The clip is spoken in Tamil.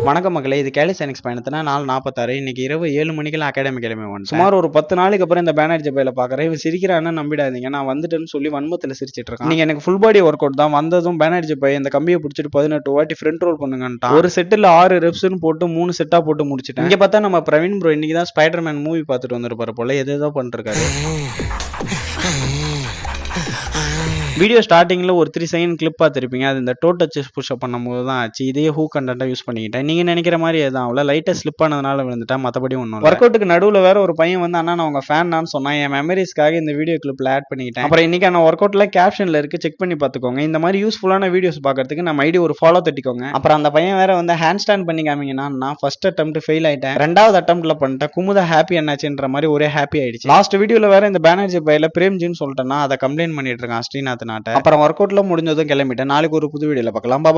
வணக்கம் மக்களே, இது கேலி சைனிக்ஸ் பயணத்தினா நாள் 46. இன்னைக்கு இரவு 7 மணிக்கெல்லாம் அகாடமி கிளம்பி வந்து சுமார் ஒரு 10 நாளைக்கு அப்புறம் இந்த பேனர்ஜி பையில பாக்குறேன். இவன் சிரிக்கிறான்னு நம்பிடாதீங்க, நான் வந்துட்டேன்னு சொல்லி வன்மத்தில் சிரிச்சிட்டு இருக்கான். நீங்க எனக்கு ஃபுல் பாடி ஒர்க் அவுட் தான் வந்ததும் பேனர்ஜி பை இந்த கம்பியை பிடிச்சிட்டு 18 வாட்டி ஃப்ரண்ட் ரோல் பண்ணுங்கன்ட்டான். ஒரு செட்டில் 6 ரெப்ஸ்னு போட்டு 3 செட்டா போட்டு முடிச்சிட்டேன். இங்க பார்த்தா நம்ம பிரவீன் ப்ரோ இன்னைக்கு தான் ஸ்பைடர்மேன் மூவி பார்த்துட்டு வந்திருப்பாரு போல, ஏதோ பண்ணிருக்காரு. வீடியோ ஸ்டார்டிங்ல ஒரு 3 செகண்ட் கிளிப் பார்த்துருப்பீங்க. அது இந்த டோ டச்சஸ் புஷ்அப் பண்ணும்போது தான் ஆச்சு. இதே ஹூ கண்டென்ட்டா யூஸ் பண்ணிக்கிட்டேன். நீங்க நினைக்கிற மாதிரி எதுவும் அவ்வளோ லைட்டா ஸ்லிப் ஆனதுனால விழுந்துட்டா, மற்றபடி ஒன்றும் ஒர்க் அவுட்டுக்கு நடுவில் வேற ஒரு பையன் வந்து அண்ணா நான் உங்க ஃபேன் தான் சொன்னான். என் மெமரிஸ்க்காக இந்த வீடியோ கிளிப்ல ஆட் பண்ணிக்கிட்டேன். அப்புறம் இன்னைக்கான ஒர்க் அவுட்ல கேப்ஷன்ல இருக்கு, செக் பண்ணி பார்த்துக்கோங்க. இந்த மாதிரி யூஸ்ஃபுல்லான வீடியோஸ் பார்க்கறதுக்கு நம்ம ஐடி ஒரு ஃபாலோ தட்டிக்கோங்க. அப்புறம் அந்த பையன் வேற வந்து ஹேண்ட் ஸ்டாண்ட் பண்ணி காமிங்கன்னா, நான் ஃபர்ஸ்ட் அட்டெம்ப்ட் ஃபெயில் ஆயிட்டேன், ரெண்டாவது அட்டெம்ப்ட்ல பண்ணிட்டேன், குமுதா ஹாப்பி என்னாச்சுன்ற மாதிரி ஒரே ஹாப்பி ஆயிடுச்சு. லாஸ்ட் வீடியோல வேற இந்த பேனர்ஜி பையில பிரேம்ஜின்னு சொல்லிட்டேன்னா அதை கம்ப்ளைண்ட் பண்ணிட்டு இருக்கான் ஸ்ரீநாத் நாட்டை. அப்புறம் ஒர்க் அவுட்ல முடிஞ்சதும் கிளம்பிட்டேன். நாளைக்கு ஒரு புது வீடியோல பார்க்கலாம். பாய்.